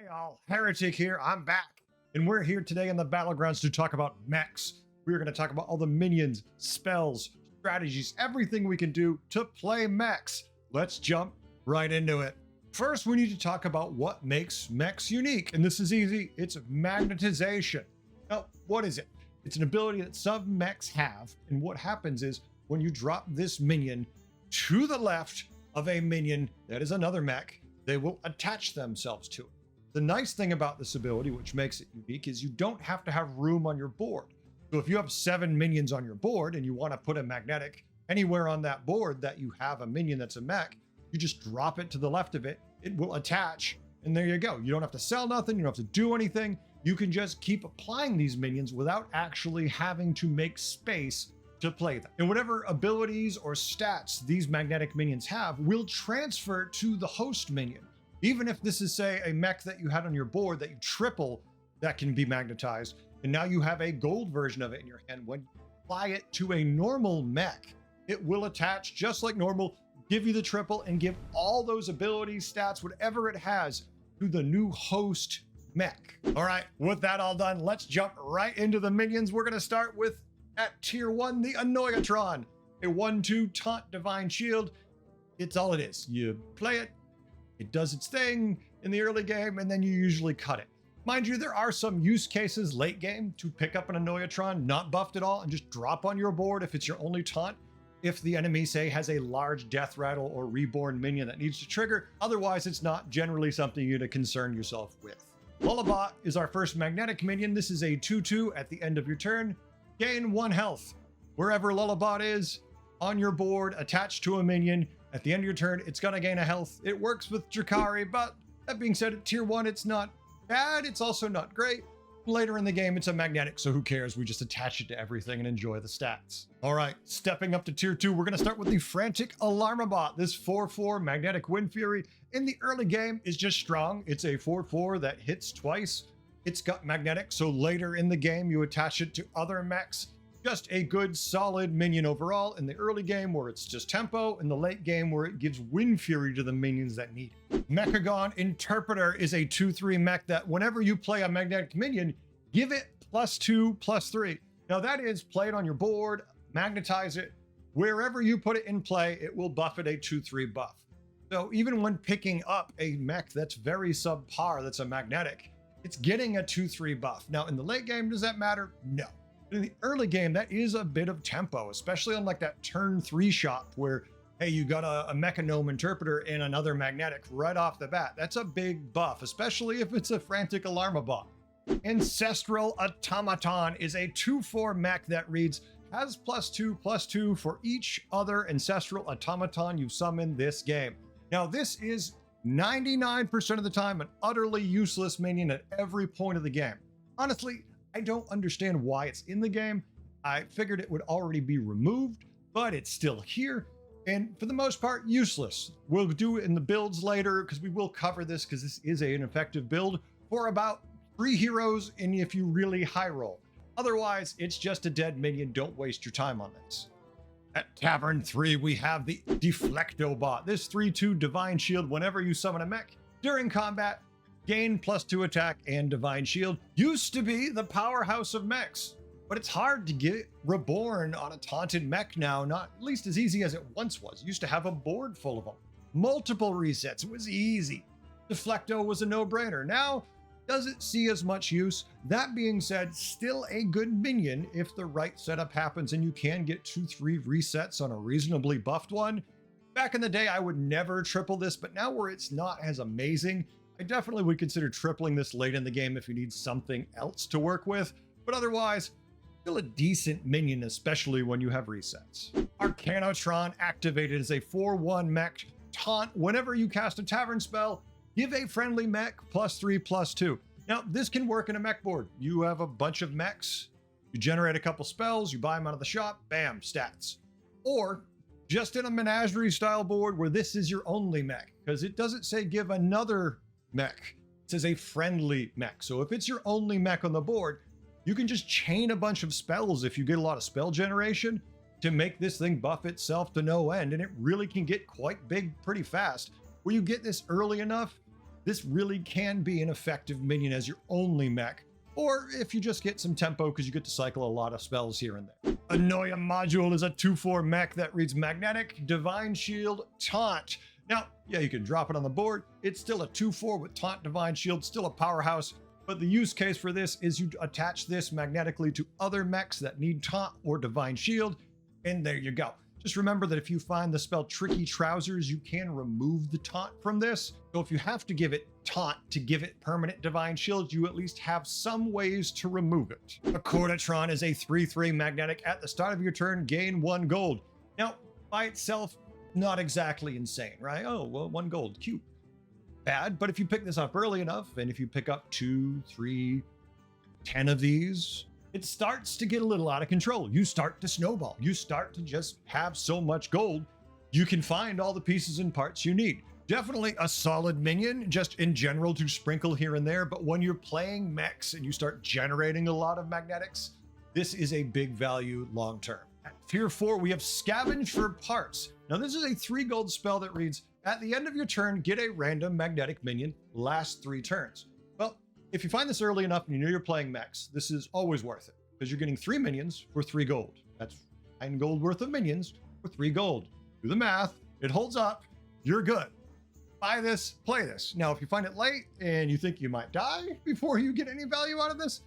Y'all, Heretic here, I'm back. And we're here today in the Battlegrounds to talk about mechs. We're going to talk about all the minions, spells, strategies, everything we can do to play mechs. Let's jump right into it. First, we need to talk about what makes mechs unique. And this is easy, it's magnetization. Now, what is it? It's an ability that some mechs have. And what happens is when you drop this minion to the left of a minion that is another mech, they will attach themselves to it. The nice thing about this ability, which makes it unique, is you don't have to have room on your board. So if you have 7 minions on your board and you want to put a magnetic anywhere on that board that you have a minion that's a mech, you just drop it to the left of it, it will attach, and there you go. You don't have to sell nothing, you don't have to do anything. You can just keep applying these minions without actually having to make space to play them. And whatever abilities or stats these magnetic minions have will transfer to the host minion. Even if this is, say, a mech that you had on your board that you triple, that can be magnetized, and now you have a gold version of it in your hand, when you apply it to a normal mech, it will attach just like normal, give you the triple, and give all those abilities, stats, whatever it has, to the new host mech. All right, with that all done, let's jump right into the minions. We're going to start with, at tier 1, the Automaton, a 1/2 taunt divine shield. It's all it is. You play it, it does its thing in the early game, and then you usually cut it. Mind you, there are some use cases late game to pick up an Automaton, not buffed at all, and just drop on your board if it's your only taunt. If the enemy, say, has a large death rattle or reborn minion that needs to trigger, otherwise it's not generally something you to concern yourself with. Lullabot is our first magnetic minion. This is a 2/2 at the end of your turn. Gain 1 health. Wherever Lullabot is on your board, attached to a minion, at the end of your turn, it's going to gain a health. It works with Drakari, but that being said, at tier 1, it's not bad. It's also not great. Later in the game, it's a magnetic, so who cares? We just attach it to everything and enjoy the stats. All right, stepping up to tier 2, we're going to start with the Frantic Alarm-a-bot. This 4/4 magnetic Wind Fury in the early game is just strong. It's a 4/4 that hits twice. It's got magnetic, so later in the game, you attach it to other mechs. Just a good, solid minion overall in the early game where it's just tempo, in the late game where it gives Wind Fury to the minions that need it. Mechagon Interpreter is a 2/3 mech that whenever you play a magnetic minion, give it +2/+3. Now that is, play it on your board, magnetize it. Wherever you put it in play, it will buff it a 2/3 buff. So even when picking up a mech that's very subpar, that's a magnetic, it's getting a 2/3 buff. Now in the late game, does that matter? No. In the early game, that is a bit of tempo, especially on like that turn 3 shot where, hey, you got a Mechanome Interpreter and another magnetic right off the bat. That's a big buff, especially if it's a Frantic Alarm-a-bot. Ancestral Automaton is a 2/4 mech that reads, has +2/+2 for each other Ancestral Automaton you summon this game. Now this is 99% of the time an utterly useless minion at every point of the game. Honestly, I don't understand why it's in the game. I figured it would already be removed, but it's still here. And for the most part, useless. We'll do it in the builds later because we will cover this because this is an effective build for about 3 heroes and if you really high roll. Otherwise, it's just a dead minion. Don't waste your time on this. At Tavern 3, we have the deflect-o-bot. This 3/2 divine shield whenever you summon a mech during combat, gain +2 attack and divine shield. Used to be the powerhouse of mechs, but it's hard to get reborn on a taunted mech now, not at least as easy as it once was. Used to have a board full of them. Multiple resets, it was easy. Deflect-o was a no-brainer. Now, doesn't see as much use. That being said, still a good minion if the right setup happens and you can get 2-3 resets on a reasonably buffed one. Back in the day, I would never triple this, but now where it's not as amazing, I definitely would consider tripling this late in the game if you need something else to work with, but otherwise, still a decent minion, especially when you have resets. Accord-o-tron activated as a 4/1 mech taunt. Whenever you cast a tavern spell, give a friendly mech +3/+2. Now, this can work in a mech board. You have a bunch of mechs, you generate a couple spells, you buy them out of the shop, bam, stats. Or just in a menagerie style board where this is your only mech, because it doesn't say give another mech, it says a friendly mech. So if it's your only mech on the board, you can just chain a bunch of spells if you get a lot of spell generation to make this thing buff itself to no end, and it really can get quite big pretty fast. Where you get this early enough, this really can be an effective minion as your only mech, or if you just get some tempo because you get to cycle a lot of spells here and there. Anoia Module is a 2/4 mech that reads Magnetic, Divine Shield, Taunt. Now, yeah, you can drop it on the board. It's still a 2/4 with Taunt, Divine Shield, still a powerhouse. But the use case for this is you attach this magnetically to other mechs that need Taunt or Divine Shield, and there you go. Just remember that if you find the spell Tricky Trousers, you can remove the Taunt from this. So if you have to give it Taunt to give it permanent Divine Shield, you at least have some ways to remove it. Accord-o-tron is a 3/3 magnetic. At the start of your turn, gain 1 gold. Now, by itself, not exactly insane, right? Oh, well, 1 gold, cute. Bad, but if you pick this up early enough, and if you pick up 2, 3, 10 of these, it starts to get a little out of control. You start to snowball. You start to just have so much gold, you can find all the pieces and parts you need. Definitely a solid minion, just in general to sprinkle here and there, but when you're playing mechs and you start generating a lot of magnetics, this is a big value long term. At tier 4, we have Scavenge for Parts. Now this is a 3 gold spell that reads, at the end of your turn, get a random magnetic minion, last 3 turns. Well, if you find this early enough and you know you're playing mechs, this is always worth it because you're getting 3 minions for 3 gold. That's 9 gold worth of minions for 3 gold. Do the math, it holds up, you're good. Buy this, play this. Now, if you find it late and you think you might die before you get any value out of this,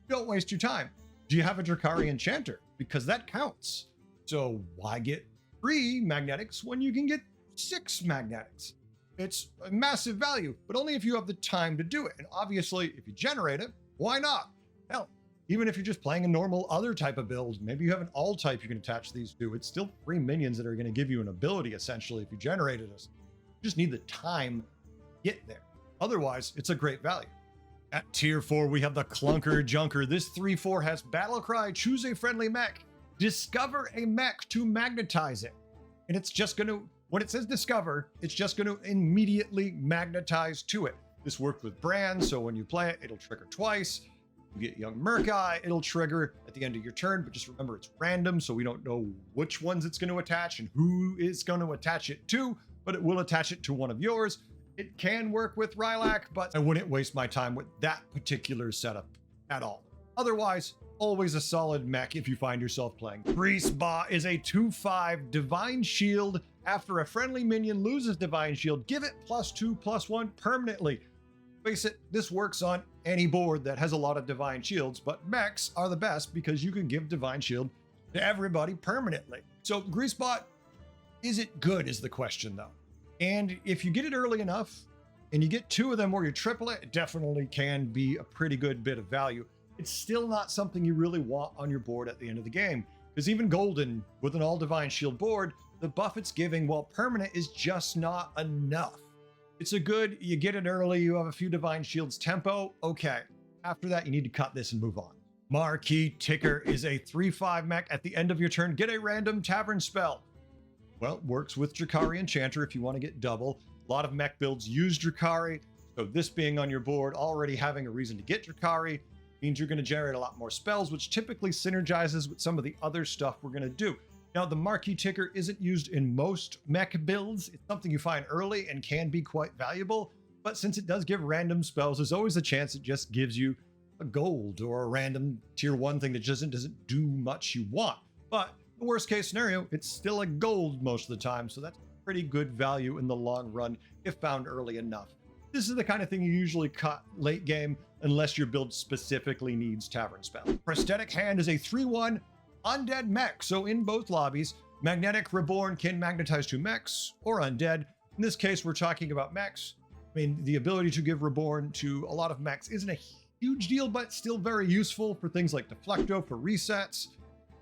don't waste your time. Do you have a Drakari Enchanter? Because that counts. So why get 3 magnetics when you can get 6 magnetics? It's a massive value, but only if you have the time to do it. And obviously, if you generate it, why not? Hell, even if you're just playing a normal other type of build, maybe you have an all type you can attach these to. It's still 3 minions that are going to give you an ability, essentially, if you generated it. You just need the time to get there. Otherwise, it's a great value. At tier 4, we have the Clunker Junker. This 3/4 has Battle Cry, choose a friendly mech, discover a mech to magnetize it. And it's just going to, when it says discover, it's just going to immediately magnetize to it. This worked with Brand, so when you play it, it'll trigger twice. You get Young Murkai, it'll trigger at the end of your turn, but just remember it's random, so we don't know which ones it's going to attach and who is going to attach it to, but it will attach it to one of yours. It can work with Rylac, but I wouldn't waste my time with that particular setup at all. Otherwise, always a solid mech if you find yourself playing. Greasebot is a 2/5 Divine Shield. After a friendly minion loses Divine Shield, give it +2/+1 permanently. Face it, this works on any board that has a lot of Divine Shields, but mechs are the best because you can give Divine Shield to everybody permanently. So Greasebot, is it good is the question though. And if you get it early enough and you get 2 of them or you triple it, it definitely can be a pretty good bit of value. It's still not something you really want on your board at the end of the game, because even Golden with an all Divine Shield board, the buff it's giving while permanent is just not enough. It's a good, you get it early, you have a few Divine Shields tempo, okay. After that, you need to cut this and move on. Marquee Ticker is a 3/5 mech. At the end of your turn, get a random tavern spell. Well, works with Drakari Enchanter if you want to get double. A lot of mech builds use Drakari, so this being on your board, already having a reason to get Drakari, means you're going to generate a lot more spells, which typically synergizes with some of the other stuff we're going to do. Now, the Marquee Ticker isn't used in most mech builds. It's something you find early and can be quite valuable, but since it does give random spells, there's always a chance it just gives you a gold or a random tier 1 thing that doesn't do much you want. But the worst case scenario, it's still a gold most of the time, so that's pretty good value in the long run if found early enough. This is the kind of thing you usually cut late game unless your build specifically needs Tavern Spell. Prosthetic Hand is a 3/1 undead mech, so in both lobbies, Magnetic Reborn can magnetize to mechs or undead. In this case, we're talking about mechs. I mean, the ability to give Reborn to a lot of mechs isn't a huge deal, but still very useful for things like Deflecto for resets.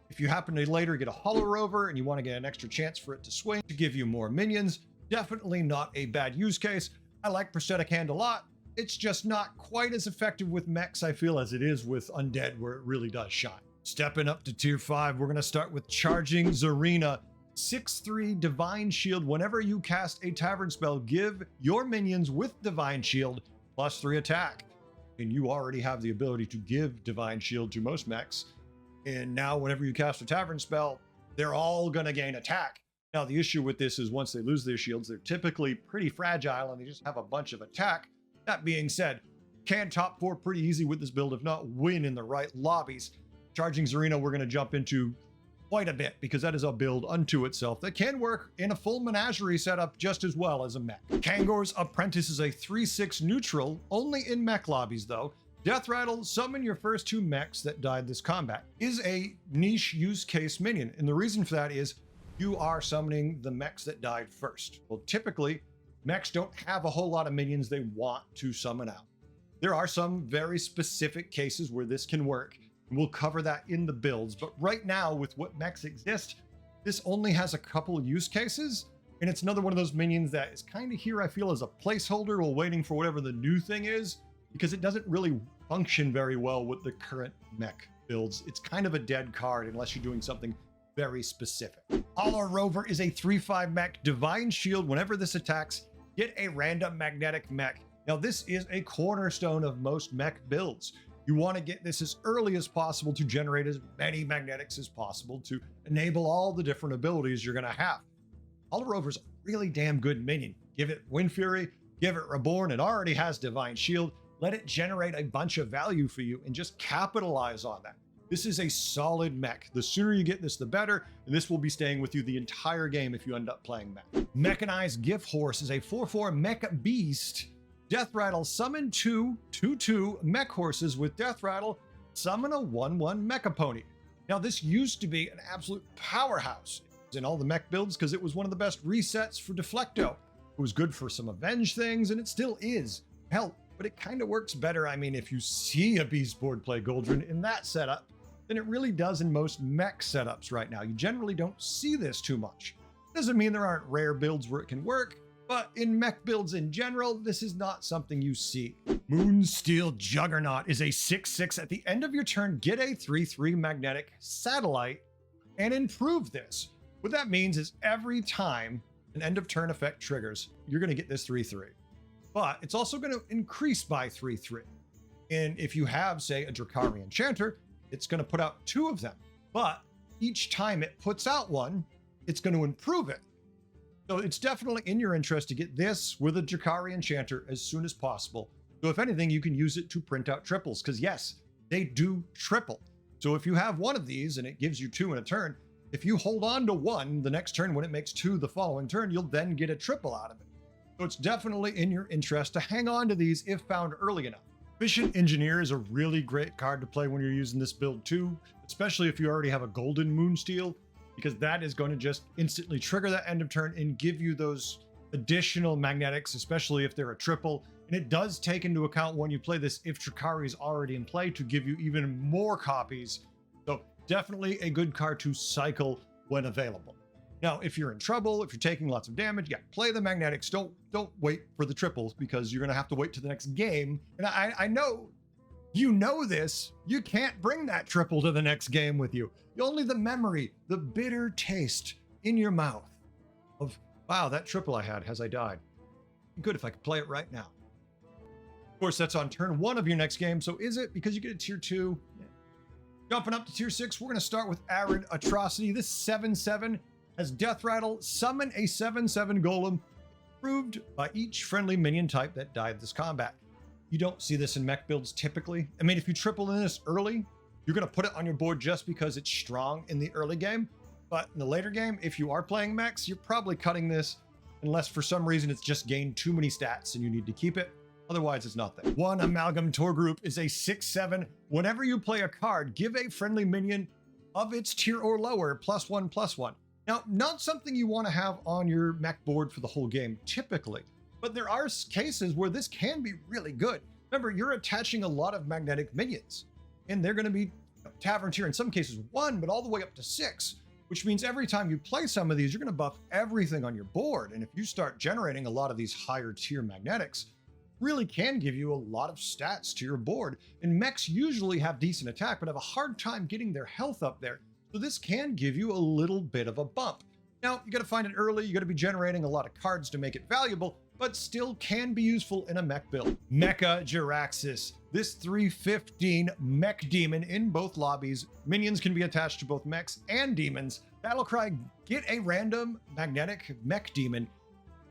If you happen to later get a Hollow Rover and you want to get an extra chance for it to swing to give you more minions, definitely not a bad use case. I like Prosthetic Hand a lot. It's just not quite as effective with mechs, I feel, as it is with undead, where it really does shine. Stepping up to tier 5, we're going to start with Charging Czarina. 6/3 Divine Shield. Whenever you cast a tavern spell, give your minions with Divine Shield +3 attack. And you already have the ability to give Divine Shield to most mechs. And now whenever you cast a tavern spell, they're all going to gain attack. Now, the issue with this is once they lose their shields, they're typically pretty fragile and they just have a bunch of attack. That being said, can top 4 pretty easy with this build, if not win in the right lobbies. Charging Czarina, we're going to jump into quite a bit because that is a build unto itself that can work in a full menagerie setup just as well as a mech. Kangor's Apprentice is a 3/6 neutral, only in mech lobbies though. Death Rattle, summon your first 2 mechs that died this combat, is a niche use case minion. And the reason for that is you are summoning the mechs that died first. Well, typically, mechs don't have a whole lot of minions they want to summon out. There are some very specific cases where this can work, and we'll cover that in the builds. But right now, with what mechs exist, this only has a couple use cases, and it's another one of those minions that is kind of here, I feel, as a placeholder while waiting for whatever the new thing is, because it doesn't really function very well with the current mech builds. It's kind of a dead card unless you're doing something very specific. Hollow Rover is a 3/5 mech, Divine Shield. Whenever this attacks, get a random magnetic mech. Now, this is a cornerstone of most mech builds. You want to get this as early as possible to generate as many magnetics as possible to enable all the different abilities you're going to have. Hollow Rover's a really damn good minion. Give it Wind Fury, give it Reborn. It already has Divine Shield. Let it generate a bunch of value for you and just capitalize on that. This is a solid mech. The sooner you get this, the better, and this will be staying with you the entire game if you end up playing mech. Mechanized Gift Horse is a 4/4 mech beast. Death Rattle, summon 2 2/2 mech horses with Death Rattle, summon a 1/1 mecha pony. Now, this used to be an absolute powerhouse in all the mech builds because it was one of the best resets for deflect-o. It was good for some avenge things, and it still is. Hell, but it kind of works better. I mean, if you see a beast board play Goldrin in that setup, than it really does in most mech setups right now. You generally don't see this too much. Doesn't mean there aren't rare builds where it can work, but in mech builds in general, this is not something you see. Moonsteel Juggernaut is a 6/6. At the end of your turn, get a 3/3 magnetic satellite and improve this. What that means is every time an end of turn effect triggers, you're going to get this 3/3. But it's also going to increase by 3/3. And if you have, say, a Drakari Enchanter, it's going to put out 2 of them. But each time it puts out one, it's going to improve it. So it's definitely in your interest to get this with a Drakari Enchanter as soon as possible. So if anything, you can use it to print out triples, because yes, they do triple. So if you have one of these and it gives you 2 in a turn, if you hold on to 1 the next turn when it makes 2 the following turn, you'll then get a triple out of it. So it's definitely in your interest to hang on to these if found early enough. Efficient Engineer is a really great card to play when you're using this build too, especially if you already have a golden Moonsteel, because that is going to just instantly trigger that end of turn and give you those additional magnetics, especially if they're a triple. And it does take into account when you play this if Drakari is already in play to give you even more copies. So definitely a good card to cycle when available. Now, if you're in trouble, if you're taking lots of damage, yeah, play the magnetics. Don't wait for the triples because you're going to have to wait to the next game. And I know you know this. You can't bring that triple to the next game with you. Only the memory, the bitter taste in your mouth of, wow, that triple I had, has I died? Good if I could play it right now. Of course, that's on turn 1 of your next game. So is it? Because you get a tier 2. Yeah. Jumping up to tier 6, we're going to start with Arid Atrocity. This 7/7 has Death Rattle, summon a 7/7 golem, approved by each friendly minion type that died this combat. You don't see this in mech builds typically. I mean, if you triple in this early, you're going to put it on your board just because it's strong in the early game. But in the later game, if you are playing mechs, you're probably cutting this unless for some reason it's just gained too many stats and you need to keep it. Otherwise, it's nothing. One-amalgam Tour Group is a 6/7. Whenever you play a card, give a friendly minion of its tier or lower +1/+1. Now, not something you want to have on your mech board for the whole game, typically, but there are cases where this can be really good. Remember, you're attaching a lot of magnetic minions, and they're going to be tavern tier, in some cases 1, but all the way up to 6, which means every time you play some of these, you're going to buff everything on your board. And if you start generating a lot of these higher tier magnetics, really can give you a lot of stats to your board. And mechs usually have decent attack, but have a hard time getting their health up there. So this can give you a little bit of a bump. Now, you got to find it early. You got to be generating a lot of cards to make it valuable, but still can be useful in a mech build. Mecha Jiraxis. This 3/15 mech demon in both lobbies. Minions can be attached to both mechs and demons. Battlecry, get a random magnetic mech demon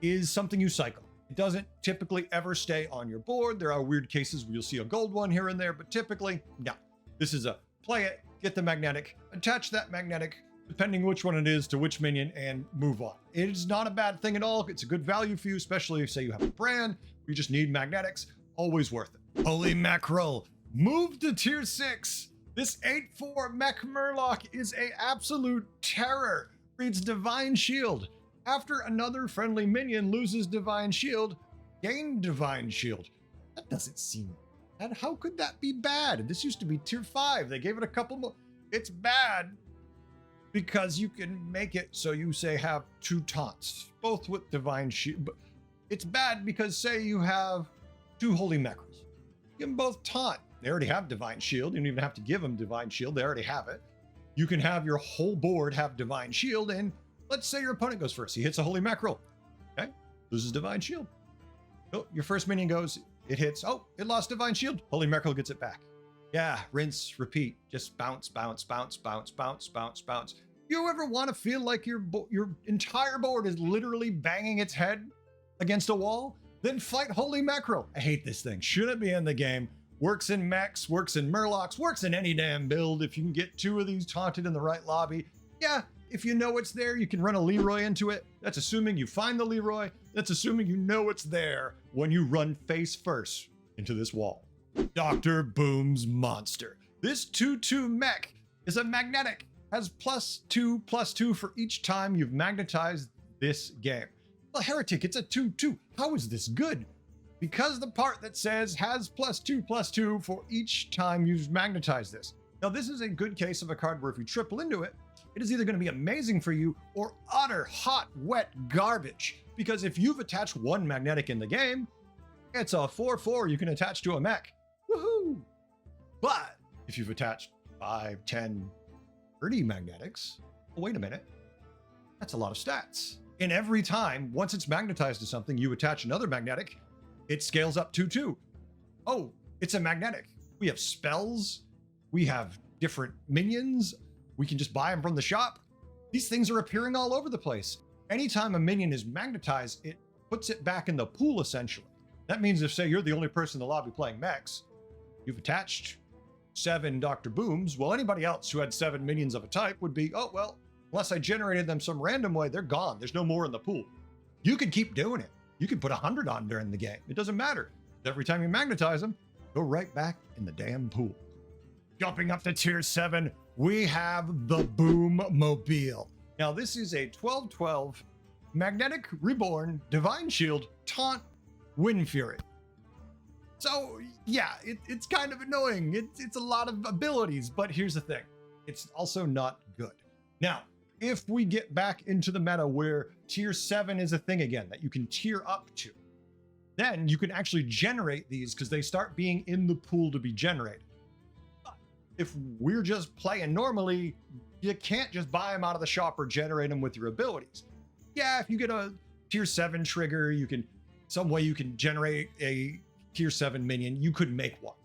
is something you cycle. It doesn't typically ever stay on your board. There are weird cases where you'll see a gold one here and there, but typically, no. This is a play it, get the magnetic, attach that magnetic, depending which one it is, to which minion, and move on. It is not a bad thing at all. It's a good value for you, especially if, say, you have a brand, you just need magnetics. Always worth it. Holy mackerel, move to tier 6. This 8/4 Mech Murloc is a absolute terror. Reads Divine Shield. After another friendly minion loses Divine Shield, gain Divine Shield. That doesn't seem bad. How could that be bad? This used to be tier 5. They gave it a couple more. It's bad because you can make it so you, say, have 2 taunts, both with Divine Shield. But it's bad because, say, you have 2 Holy Mackerels. Give them both taunt. They already have Divine Shield. You don't even have to give them Divine Shield. They already have it. You can have your whole board have Divine Shield, and let's say your opponent goes first. He hits a Holy Mackerel. Okay, loses Divine Shield. Oh, your first minion goes, it hits. Oh, it lost Divine Shield. Holy Mackerel gets it back. Yeah, rinse, repeat. Just bounce, bounce, bounce, bounce, bounce, bounce, bounce. You ever want to feel like your entire board is literally banging its head against a wall? Then fight Holy Mackerel. I hate this thing. Shouldn't be in the game. Works in mechs, works in murlocs, works in any damn build. If you can get 2 of these taunted in the right lobby, yeah, if you know it's there, you can run a Leroy into it. That's assuming you find the Leroy. That's assuming you know it's there when you run face first into this wall. Dr. Boom's Monster. This 2/2 mech is a magnetic, has +2/+2 for each time you've magnetized this game. Well, Heretic, it's a 2/2. How is this good? Because the part that says has +2/+2 for each time you've magnetized this. Now, this is a good case of a card where if you triple into it, it is either going to be amazing for you or utter hot, wet garbage. Because if you've attached 1 magnetic in the game, it's a 4/4 you can attach to a mech. Woohoo! But if you've attached 5, 10, 30 magnetics, oh, wait a minute, that's a lot of stats. And every time, once it's magnetized to something, you attach another magnetic, it scales up 2/2. Oh, it's a magnetic. We have spells. We have different minions. We can just buy them from the shop. These things are appearing all over the place. Anytime a minion is magnetized, it puts it back in the pool, essentially. That means if, say, you're the only person in the lobby playing mechs, you've attached 7 Dr. Booms, well, anybody else who had 7 minions of a type would be, oh, well, unless I generated them some random way, they're gone. There's no more in the pool. You could keep doing it. You can put 100 on during the game. It doesn't matter. Every time you magnetize them, go right back in the damn pool. Jumping up to tier 7, we have the Boom Mobile. Now, this is a 12/12 Magnetic Reborn Divine Shield Taunt Wind Fury. So, yeah, it's kind of annoying. It's a lot of abilities, but here's the thing. It's also not good. Now, if we get back into the meta where tier 7 is a thing again that you can tier up to, then you can actually generate these because they start being in the pool to be generated. But if we're just playing normally, you can't just buy them out of the shop or generate them with your abilities. Yeah, if you get a tier 7 trigger, you can, some way you can generate a tier 7 minion, you could make one.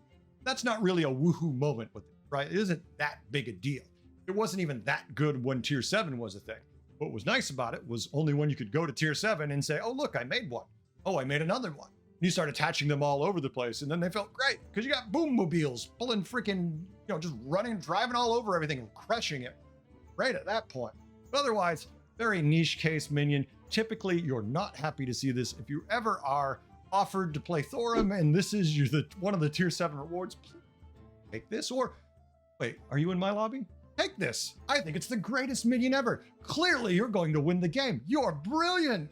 That's not really a woohoo moment with it, right? It isn't that big a deal. It wasn't even that good when tier 7 was a thing. What was nice about it was only when you could go to tier 7 and say, oh, look, I made one. Oh, I made another one. And you start attaching them all over the place. And then they felt great because you got boom mobiles pulling freaking, just running, driving all over everything and crushing it right at that point. But otherwise, very niche case minion. Typically, you're not happy to see this. If you ever are offered to play Thorum and this is one of the tier 7 rewards, take this. Or wait, are you in my lobby? Take this. I think it's the greatest minion ever. Clearly, you're going to win the game. You're brilliant.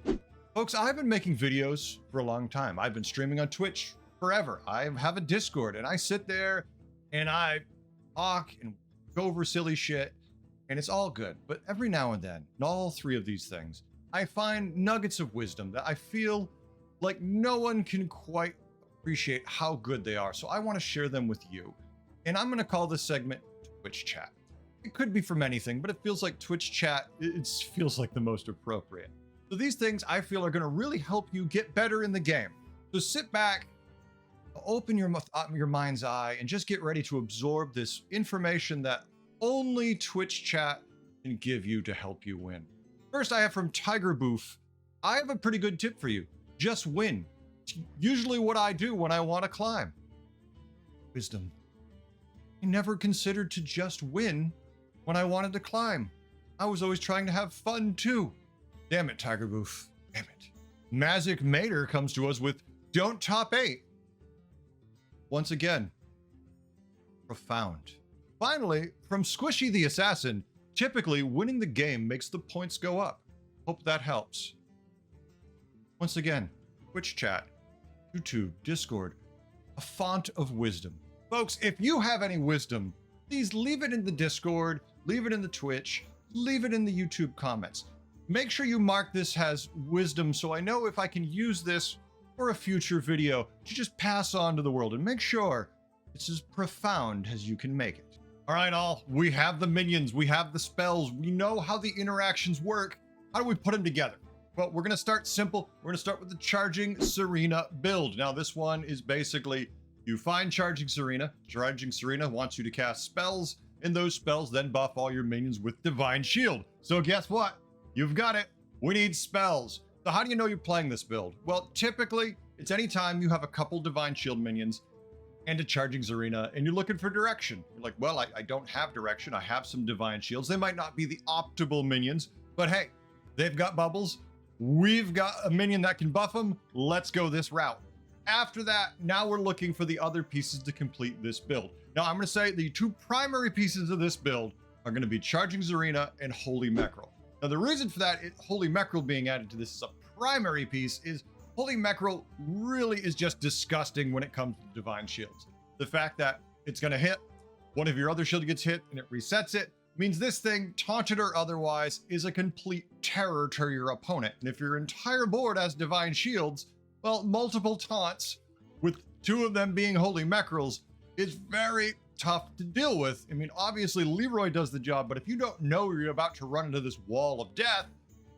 Folks, I've been making videos for a long time. I've been streaming on Twitch forever. I have a Discord and I sit there and I talk and go over silly shit and it's all good. But every now and then, in all 3 of these things, I find nuggets of wisdom that I feel like no one can quite appreciate how good they are. So I want to share them with you. And I'm going to call this segment Twitch Chat. It could be from anything, but it feels like Twitch Chat, it feels like the most appropriate. So these things I feel are going to really help you get better in the game. So sit back, open your mind's eye, and just get ready to absorb this information that only Twitch Chat can give you to help you win. First, I have from Tiger Boof. I have a pretty good tip for you. just win. It's usually what I do when I want to climb. Wisdom. I never considered to just win when I wanted to climb. I was always trying to have fun too. Damn it, Tiger Boof. Damn it. Magic Mater comes to us with don't top 8. Once again, profound. Finally, from Squishy the Assassin, typically winning the game makes the points go up. Hope that helps. Once again, Twitch chat, YouTube, Discord, a font of wisdom. Folks, if you have any wisdom, please leave it in the Discord, leave it in the Twitch, leave it in the YouTube comments. Make sure you mark this as wisdom so I know if I can use this for a future video to just pass on to the world, and make sure it's as profound as you can make it. All right, all, we have the minions, we have the spells, we know how the interactions work. How do we put them together? Well, we're gonna start simple. We're gonna start with the Charging Czarina build. Now, this one is basically, you find Charging Czarina. Charging Czarina wants you to cast spells, and those spells then buff all your minions with Divine Shield. So guess what? You've got it. We need spells. So how do you know you're playing this build? Well, typically, it's anytime you have a couple Divine Shield minions and a Charging Czarina, and you're looking for direction. You're like, well, I don't have direction. I have some Divine Shields. They might not be the optimal minions, but hey, they've got bubbles. We've got a minion that can buff them. Let's go this route. After that, now we're looking for the other pieces to complete this build. Now, I'm going to say the two primary pieces of this build are going to be Charging Czarina and Holy Mechrel. Now, the reason for that, Holy Mechrel being added to this as a primary piece, is Holy Mechrel really is just disgusting when it comes to Divine Shields. The fact that it's going to hit, one of your other shield gets hit, and it resets it, means this thing, taunted or otherwise, is a complete terror to your opponent. And if your entire board has Divine Shields, well, multiple taunts, with 2 of them being Holy Mechrels, is very tough to deal with. I mean, obviously Leroy does the job, but if you don't know you're about to run into this wall of death,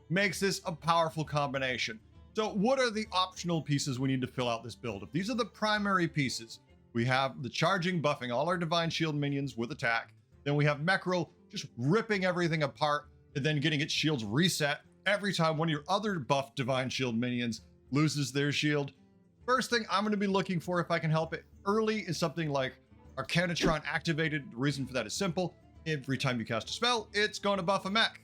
makes this a powerful combination. So what are the optional pieces we need to fill out this build? If these are the primary pieces, we have the Charging buffing all our Divine Shield minions with attack. Then we have Mechrel just ripping everything apart and then getting its shields reset every time one of your other buffed Divine Shield minions loses their shield. First thing I'm going to be looking for, if I can help it early, is something like accord-o-tron activated. The reason for that is simple. Every time you cast a spell, it's going to buff a mech.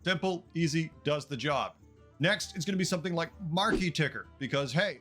Simple, easy, does the job. Next, it's going to be something like Marquee Ticker, because hey,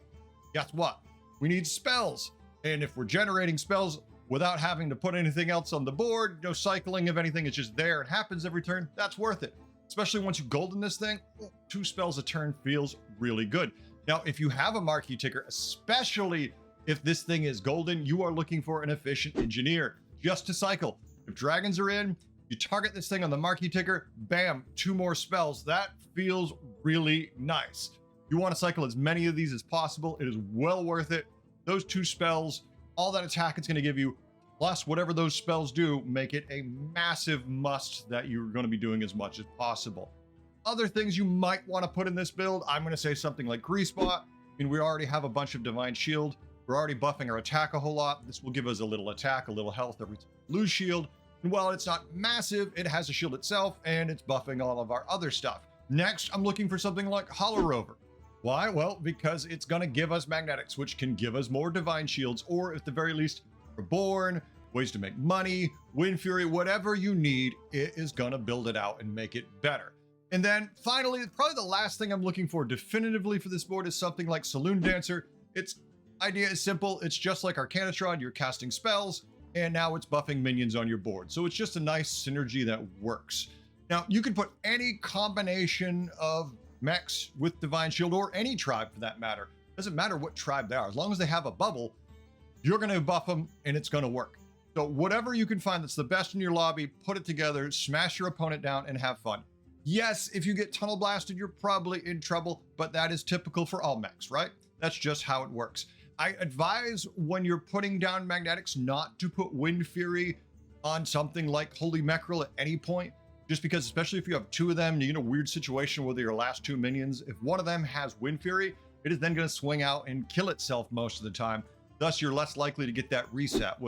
guess what? We need spells. And if we're generating spells without having to put anything else on the board, no cycling of anything, it's just there, it happens every turn, that's worth it. Especially once you golden this thing, 2 spells a turn feels really good. Now, if you have a Marquee Ticker, especially if this thing is golden, you are looking for an efficient engineer just to cycle. If dragons are in, you target this thing on the Marquee Ticker, bam, 2 more spells. That feels really nice. You want to cycle as many of these as possible. It is well worth it. Those 2 spells, all that attack it's going to give you, plus whatever those spells do, make it a massive must that you're going to be doing as much as possible. Other things you might want to put in this build, I'm going to say something like Greasebot. I mean, we already have a bunch of Divine Shield. We're already buffing our attack a whole lot. This will give us a little attack, a little health every time we lose shield. And while it's not massive, it has a shield itself, and it's buffing all of our other stuff. Next, I'm looking for something like Hollow Rover. Why? Well, because it's going to give us magnetics, which can give us more Divine Shields, or at the very least, Reborn, ways to make money, Wind Fury, whatever you need, it is going to build it out and make it better. And then finally, probably the last thing I'm looking for definitively for this board is something like Saloon Dancer. Its idea is simple. It's just like Arcanotron. You're casting spells, and now it's buffing minions on your board. So it's just a nice synergy that works. Now, you can put any combination of mechs with Divine Shield, or any tribe for that matter. Doesn't matter what tribe they are. As long as they have a bubble, you're going to buff them, and it's going to work. So whatever you can find that's the best in your lobby, put it together, smash your opponent down, and have fun. Yes, if you get tunnel blasted, you're probably in trouble, but that is typical for all mechs, right? That's just how it works. I advise when you're putting down magnetics not to put Wind Fury on something like Holy Mechrel at any point, just because, especially if you have 2 of them, you're in a weird situation with your last 2 minions. If one of them has Wind Fury, it is then going to swing out and kill itself most of the time. Thus, you're less likely to get that reset.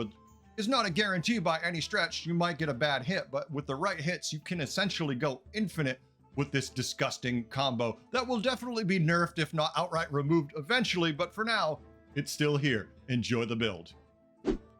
It's not a guarantee by any stretch. You might get a bad hit, but with the right hits, you can essentially go infinite with this disgusting combo that will definitely be nerfed, if not outright removed eventually, but for now, it's still here. Enjoy the build.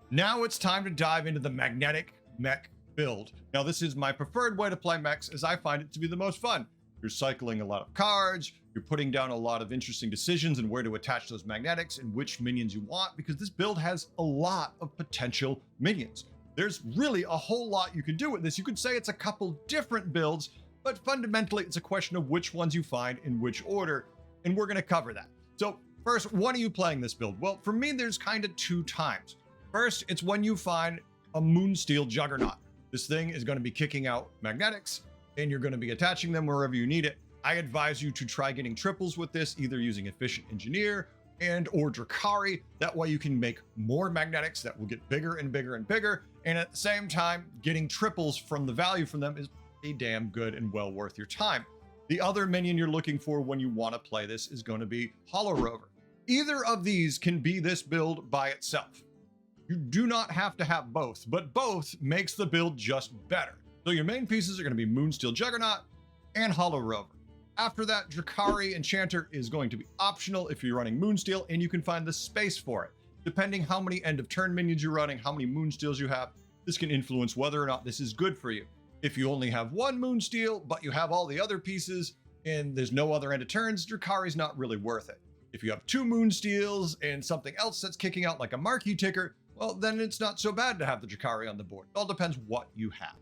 Now it's time to dive into the magnetic mech build. Now this is my preferred way to play mechs, as I find it to be the most fun. You're cycling a lot of cards, you're putting down a lot of interesting decisions and where to attach those magnetics and which minions you want, because this build has a lot of potential minions. There's really a whole lot you can do with this. You could say it's a couple different builds, but fundamentally it's a question of which ones you find in which order, and we're gonna cover that. So first, when are you playing this build? Well, for me, there's kind of two times. First, it's when you find a Moonsteel Juggernaut. This thing is going to be kicking out magnetics, and you're going to be attaching them wherever you need it. I advise you to try getting triples with this, either using Efficient Engineer and or Drakari. That way you can make more magnetics that will get bigger and bigger and bigger. And at the same time, getting triples from the value from them is pretty damn good and well worth your time. The other minion you're looking for when you want to play this is going to be Hollow Rover. Either of these can be this build by itself. You do not have to have both, but both makes the build just better. So your main pieces are going to be Moonsteel Juggernaut and Hollow Rover. After that, Drakari Enchanter is going to be optional if you're running Moonsteel, and you can find the space for it. Depending how many end of turn minions you're running, how many Moonsteels you have, this can influence whether or not this is good for you. If you only have one Moonsteel, but you have all the other pieces and there's no other end of turns, Drakari's not really worth it. If you have two Moonsteels and something else that's kicking out like a marquee ticker, well, then it's not so bad to have the Drakari on the board. It all depends what you have.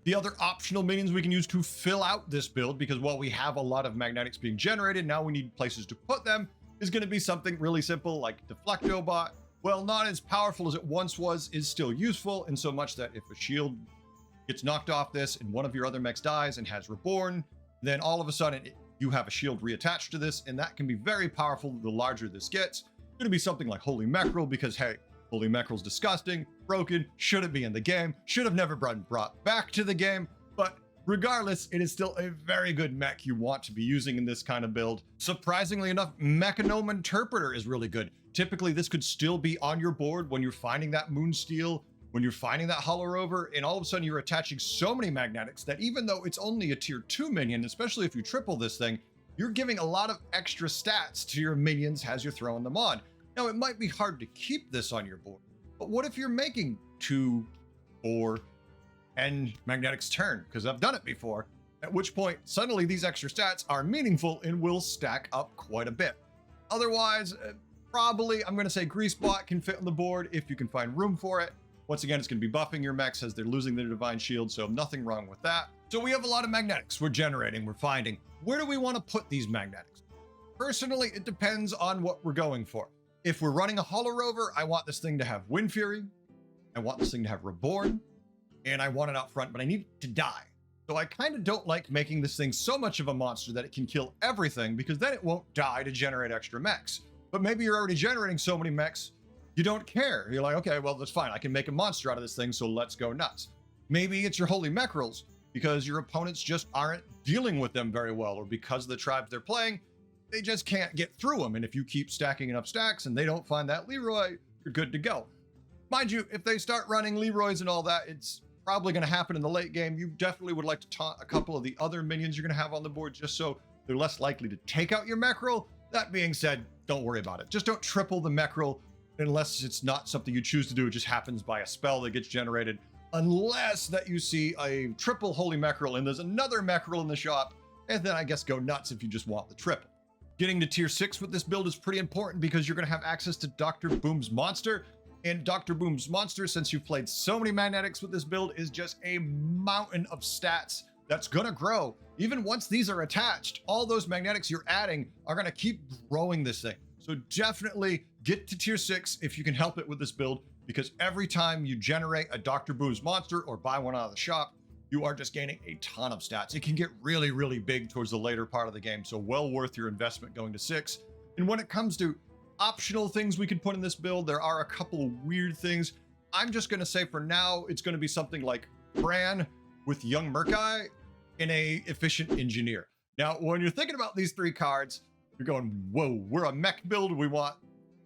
The other optional minions we can use to fill out this build, because while we have a lot of magnetics being generated, now we need places to put them, is going to be something really simple like deflect-o-bot. Well, not as powerful as it once was, is still useful in so much that if a shield gets knocked off this and one of your other mechs dies and has reborn, then all of a sudden you have a shield reattached to this, and that can be very powerful the larger this gets. It's going to be something like Holy Mechrel, because hey, Holy Mechrel's disgusting, broken, shouldn't be in the game, should have never been brought back to the game, but regardless, it is still a very good mech you want to be using in this kind of build. Surprisingly enough, Mechanome Interpreter is really good. Typically, this could still be on your board when you're finding that Moonsteel, when you're finding that Hollow Rover, and all of a sudden you're attaching so many magnetics that even though it's only a tier 2 minion, especially if you triple this thing, you're giving a lot of extra stats to your minions as you're throwing them on. Now, it might be hard to keep this on your board, but what if you're making 2, 4, and magnetics turn? Because I've done it before, at which point suddenly these extra stats are meaningful and will stack up quite a bit. Otherwise, probably I'm going to say Greasebot can fit on the board if you can find room for it. Once again, it's going to be buffing your mechs as they're losing their Divine Shield, so nothing wrong with that. So we have a lot of magnetics we're generating, we're finding. Where do we want to put these magnetics? Personally, it depends on what we're going for. If we're running a Hollow Rover, I want this thing to have Wind Fury, I want this thing to have Reborn, and I want it out front, but I need it to die. So I kind of don't like making this thing so much of a monster that it can kill everything, because then it won't die to generate extra mechs. But maybe you're already generating so many mechs, you don't care. You're like, okay, well, that's fine. I can make a monster out of this thing, so let's go nuts. Maybe it's your Holy Mechrels, because your opponents just aren't dealing with them very well, or because of the tribes they're playing, they just can't get through them. And if you keep stacking enough stacks and they don't find that Leroy, you're good to go. Mind you, if they start running Leroys and all that, it's probably going to happen in the late game. You definitely would like to taunt a couple of the other minions you're going to have on the board, just so they're less likely to take out your Mechrel. That being said, don't worry about it. Just don't triple the Mechrel unless it's not something you choose to do. It just happens by a spell that gets generated. Unless that you see a triple Holy Mechrel and there's another Mechrel in the shop, and then I guess go nuts if you just want the triple. Getting to tier 6 with this build is pretty important, because you're going to have access to Dr. Boom's monster. And Dr. Boom's monster, since you've played so many magnetics with this build, is just a mountain of stats that's going to grow. Even once these are attached, all those magnetics you're adding are going to keep growing this thing. So definitely get to tier 6 if you can help it with this build, because every time you generate a Dr. Boom's monster or buy one out of the shop, you are just gaining a ton of stats. It can get really, really big towards the later part of the game, so well worth your investment going to 6. And when it comes to optional things we could put in this build, there are a couple of weird things. I'm just going to say for now, it's going to be something like Bran with Young Merkai and a Efficient Engineer. Now, when you're thinking about these 3 cards, you're going, whoa, we're a mech build. We want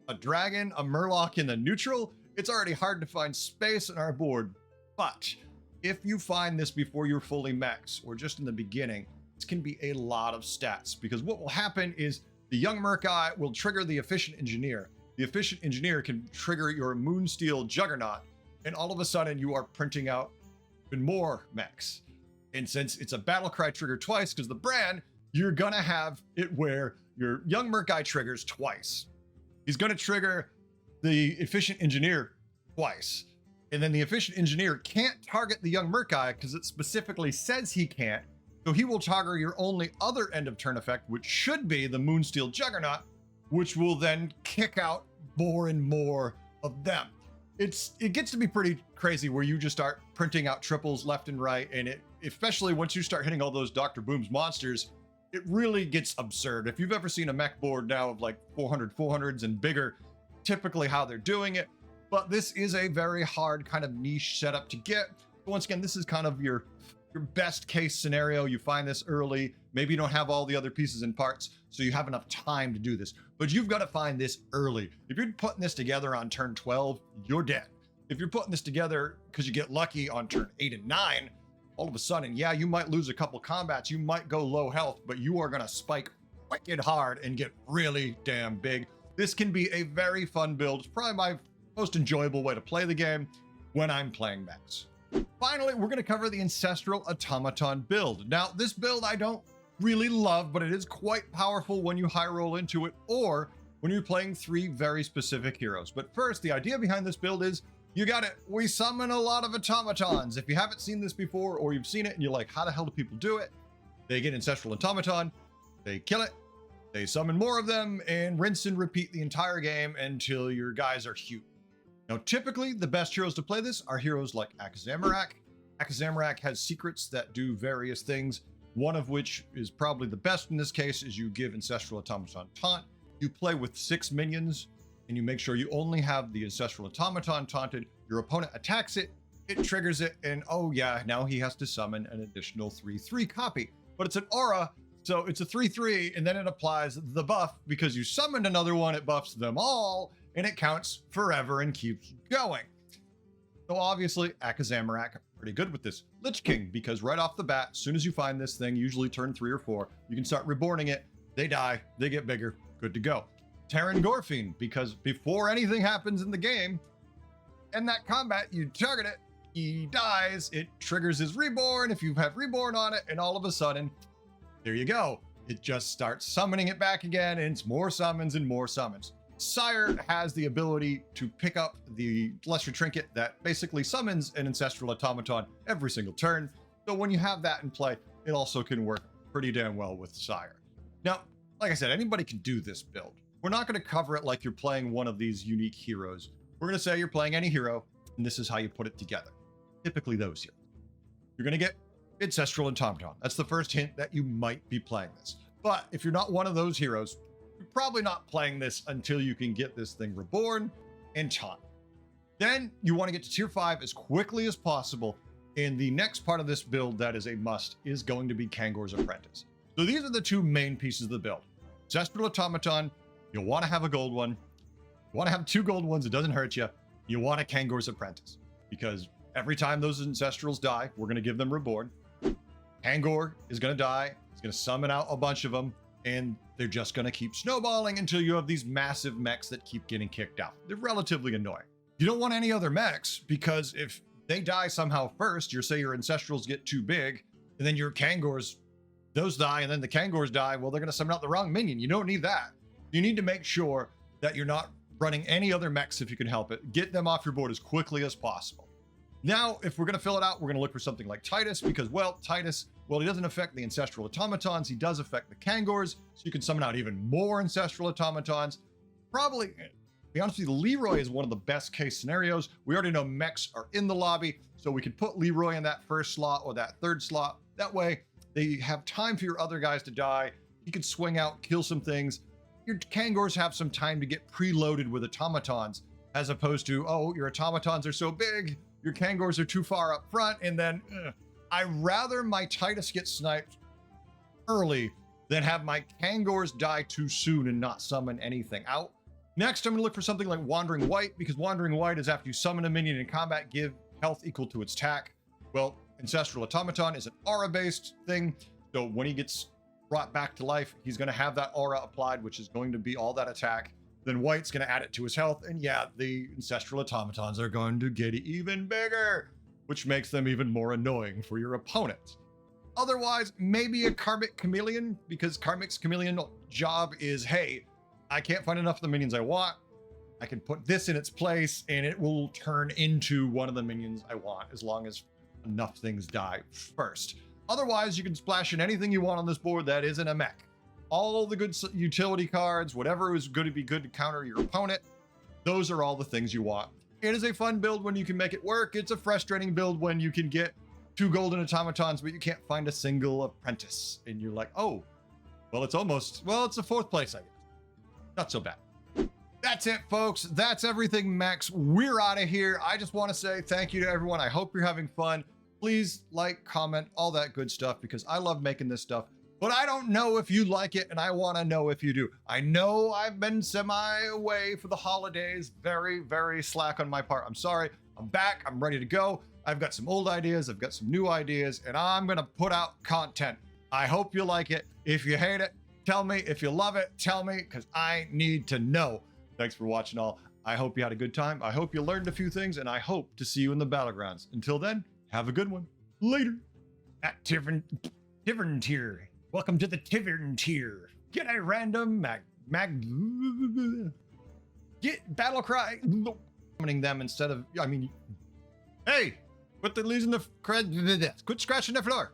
a dragon, a Murloc in the neutral. It's already hard to find space on our board, but if you find this before you're fully mechs or just in the beginning, this can be a lot of stats, because what will happen is the young Merkai will trigger the efficient engineer. The efficient engineer can trigger your Moonsteel Juggernaut, and all of a sudden you are printing out even more mechs. And since it's a battle cry trigger twice, because the brand, you're gonna have it where your young Merkai triggers twice. He's gonna trigger the efficient engineer twice. And then the efficient engineer can't target the young Merkai because it specifically says he can't. So he will target your only other end of turn effect, which should be the Moonsteel Juggernaut, which will then kick out more and more of them. It gets to be pretty crazy where you just start printing out triples left and right, and especially once you start hitting all those Dr. Boom's monsters, it really gets absurd. If you've ever seen a mech board now of like 400s and bigger, typically how they're doing it, but this is a very hard kind of niche setup to get. Once again, this is kind of your best case scenario. You find this early, maybe you don't have all the other pieces and parts, so you have enough time to do this, but you've got to find this early. If you're putting this together on turn 12, you're dead. If you're putting this together because you get lucky on turn 8 and 9, all of a sudden, yeah, you might lose a couple combats, you might go low health, but you are going to spike wicked hard and get really damn big. This can be a very fun build. It's probably my most enjoyable way to play the game when I'm playing mechs. Finally, we're going to cover the Ancestral Automaton build. Now, this build I don't really love, but it is quite powerful when you high roll into it or when you're playing 3 very specific heroes. But first, the idea behind this build is, you got it, we summon a lot of automatons. If you haven't seen this before, or you've seen it and you're like, how the hell do people do it? They get Ancestral Automaton, they kill it, they summon more of them, and rinse and repeat the entire game until your guys are huge. Now, typically, the best heroes to play this are heroes like Akazamarak. Akazamarak has secrets that do various things, one of which is probably the best in this case, is you give Ancestral Automaton taunt. You play with 6 minions, and you make sure you only have the Ancestral Automaton taunted. Your opponent attacks it, it triggers it, and oh yeah, now he has to summon an additional 3/3 copy. But it's an aura, so it's a 3/3, and then it applies the buff. Because you summoned another one, it buffs them all, and it counts forever and keeps going. So obviously, Akazamarak, pretty good with this. Lich King, because right off the bat, as soon as you find this thing, usually turn 3 or 4, you can start reborning it, they die, they get bigger, good to go. Terran Gorfiend, because before anything happens in the game, in that combat, you target it, he dies, it triggers his reborn if you have reborn on it, and all of a sudden, there you go. It just starts summoning it back again, and it's more summons and more summons. Sire has the ability to pick up the Lesser Trinket that basically summons an Ancestral Automaton every single turn. So when you have that in play, it also can work pretty damn well with Sire. Now, like I said, anybody can do this build. We're not going to cover it like you're playing one of these unique heroes. We're going to say you're playing any hero, and this is how you put it together. Typically those heroes. You're going to get Ancestral Automaton. That's the first hint that you might be playing this. But if you're not one of those heroes, you're probably not playing this until you can get this thing reborn and taunt. Then you want to get to tier 5 as quickly as possible. And the next part of this build that is a must is going to be Kangor's Apprentice. So these are the 2 main pieces of the build. Ancestral Automaton, you'll want to have a gold one. You want to have 2 gold ones, it doesn't hurt you. You want a Kangor's Apprentice, because every time those Ancestrals die, we're going to give them reborn. Kangor is going to die, he's going to summon out a bunch of them, and they're just going to keep snowballing until you have these massive mechs that keep getting kicked out. They're relatively annoying. You don't want any other mechs, because if they die somehow first, say your Ancestrals get too big, and then your Kangors, those die, and then the Kangors die, well, they're going to summon out the wrong minion. You don't need that. You need to make sure that you're not running any other mechs if you can help it. Get them off your board as quickly as possible. Now, if we're going to fill it out, we're going to look for something like Titus, because, well, Titus, well, he doesn't affect the Ancestral Automatons. He does affect the Kangors, so you can summon out even more Ancestral Automatons. Probably, to be honest with you, Leroy is one of the best case scenarios. We already know mechs are in the lobby, so we can put Leroy in that first slot or that third slot. That way, they have time for your other guys to die. He can swing out, kill some things. Your Kangors have some time to get preloaded with automatons, as opposed to, oh, your automatons are so big, your Kangors are too far up front, and then I'd rather my Titus get sniped early than have my Kangors die too soon and not summon anything out. Next, I'm going to look for something like Wandering White, because Wandering White is after you summon a minion in combat, give health equal to its attack. Well, Ancestral Automaton is an aura-based thing, So when he gets brought back to life, he's going to have that aura applied, which is going to be all that attack. Then white's going to add it to his health. And yeah, the ancestral automatons are going to get even bigger, which makes them even more annoying for your opponents. Otherwise, maybe a karmic chameleon, because karmic's chameleon job is, hey, I can't find enough of the minions I want. I can put this in its place and it will turn into one of the minions I want as long as enough things die first. Otherwise, you can splash in anything you want on this board that isn't a mech. All the good utility cards, whatever is going to be good to counter your opponent, those are all the things you want. It is a fun build when you can make it work. It's a frustrating build when you can get 2 golden automatons, but you can't find a single apprentice. And you're like, oh, well, it's a 4th place, I guess. Not so bad. That's it, folks. That's everything, Mechs. We're out of here. I just want to say thank you to everyone. I hope you're having fun. Please like, comment, all that good stuff, because I love making this stuff. But I don't know if you like it, and I want to know if you do. I know I've been semi-away for the holidays. Very, very slack on my part. I'm sorry. I'm back. I'm ready to go. I've got some old ideas. I've got some new ideas, and I'm going to put out content. I hope you like it. If you hate it, tell me. If you love it, tell me, because I need to know. Thanks for watching all. I hope you had a good time. I hope you learned a few things, and I hope to see you in the Battlegrounds. Until then, have a good one. Later. At Tivern tier. Welcome to the Tivern tier. Get a random get battle cry. Summoning them instead of, I mean, hey, quit losing the cred. Quit scratching the floor.